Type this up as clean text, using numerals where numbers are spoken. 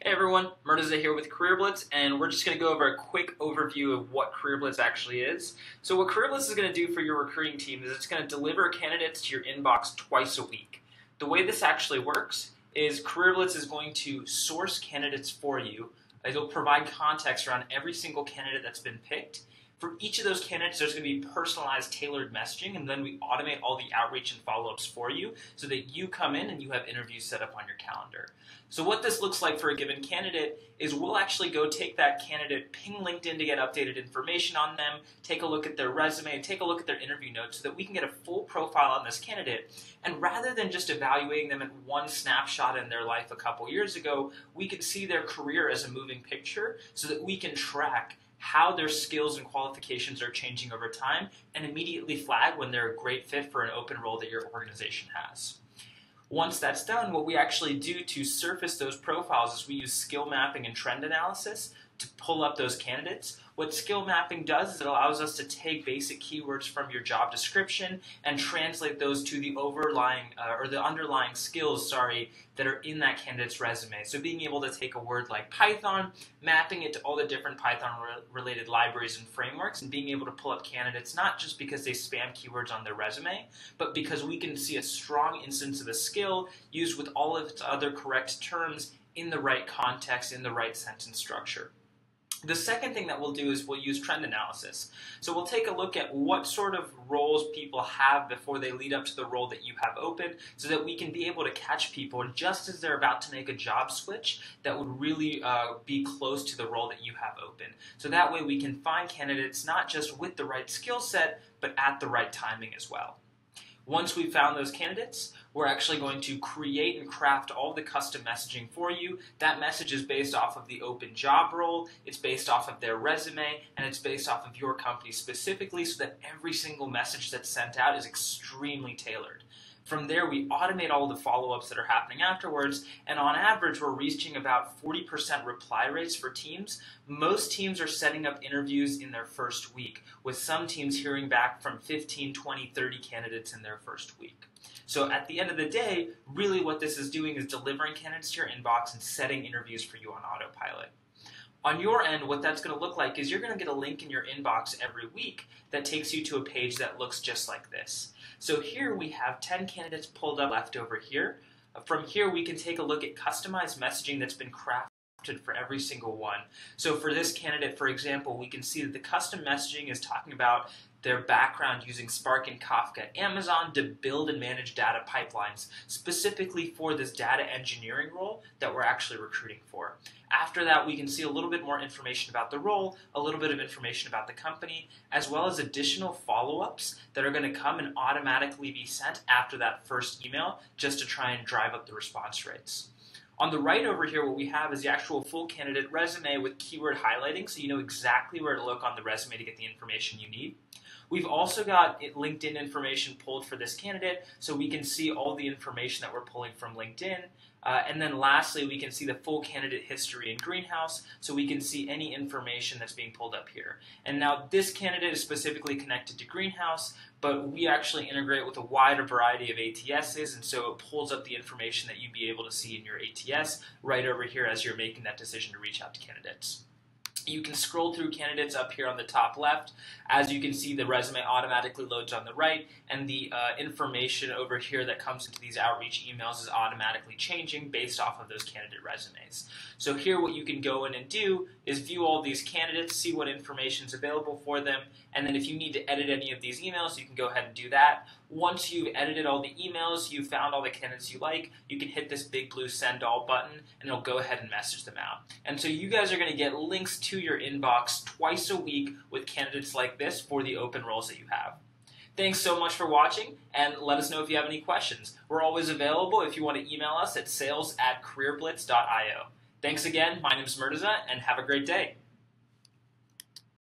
Hey everyone, Murtaza here with CareerBlitz, and we're just going to go over a quick overview of what CareerBlitz actually is. So what CareerBlitz is going to do for your recruiting team is it's going to deliver candidates to your inbox twice a week. The way this actually works is CareerBlitz is going to source candidates for you. It'll provide context around every single candidate that's been picked. For each of those candidates, there's going to be personalized, tailored messaging, and then we automate all the outreach and follow-ups for you so that you come in and you have interviews set up on your calendar. So what this looks like for a given candidate is we'll actually go take that candidate, ping LinkedIn to get updated information on them, take a look at their resume, take a look at their interview notes so that we can get a full profile on this candidate. And rather than just evaluating them at one snapshot in their life a couple years ago, we can see their career as a moving picture so that we can track how their skills and qualifications are changing over time and immediately flag when they're a great fit for an open role that your organization has. Once that's done, what we actually do to surface those profiles is we use skill mapping and trend analysis to pull up those candidates. What skill mapping does is it allows us to take basic keywords from your job description and translate those to the underlying skills, that are in that candidate's resume. So being able to take a word like Python, mapping it to all the different Python-related libraries and frameworks, and being able to pull up candidates not just because they spam keywords on their resume, but because we can see a strong instance of a skill used with all of its other correct terms in the right context, in the right sentence structure. The second thing that we'll do is we'll use trend analysis. So we'll take a look at what sort of roles people have before they lead up to the role that you have open so that we can be able to catch people just as they're about to make a job switch that would really be close to the role that you have open. So that way we can find candidates not just with the right skill set, but at the right timing as well. Once we've found those candidates, we're actually going to create and craft all the custom messaging for you. That message is based off of the open job role, it's based off of their resume, and it's based off of your company specifically so that every single message that's sent out is extremely tailored. From there, we automate all the follow-ups that are happening afterwards, and on average, we're reaching about 40% reply rates for teams. Most teams are setting up interviews in their first week, with some teams hearing back from 15, 20, 30 candidates in their first week. So at the end of the day, really what this is doing is delivering candidates to your inbox and setting interviews for you on autopilot. On your end, what that's going to look like is you're going to get a link in your inbox every week that takes you to a page that looks just like this. So here we have 10 candidates pulled up left over here. From here, we can take a look at customized messaging that's been crafted for every single one. So for this candidate, for example, we can see that the custom messaging is talking about their background using Spark and Kafka at Amazon to build and manage data pipelines, specifically for this data engineering role that we're actually recruiting for. After that, we can see a little bit more information about the role, a little bit of information about the company, as well as additional follow-ups that are going to come and automatically be sent after that first email just to try and drive up the response rates. On the right over here, what we have is the actual full candidate resume with keyword highlighting, so you know exactly where to look on the resume to get the information you need. We've also got LinkedIn information pulled for this candidate, so we can see all the information that we're pulling from LinkedIn. And then lastly, we can see the full candidate history in Greenhouse, so we can see any information that's being pulled up here. And now this candidate is specifically connected to Greenhouse, but we actually integrate with a wider variety of ATSs, and so it pulls up the information that you'd be able to see in your ATS right over here as you're making that decision to reach out to candidates. You can scroll through candidates up here on the top left. As you can see, the resume automatically loads on the right, and the information over here that comes into these outreach emails is automatically changing based off of those candidate resumes. So here what you can go in and do is view all these candidates, see what information is available for them, and then if you need to edit any of these emails, you can go ahead and do that. Once you've edited all the emails, you've found all the candidates you like, you can hit this big blue send all button, and it'll go ahead and message them out. And so you guys are going to get links to your inbox twice a week with candidates like this for the open roles that you have. Thanks so much for watching, and let us know if you have any questions. We're always available if you want to email us at sales@careerblitz.io. Thanks again, my name is Murtaza, and have a great day.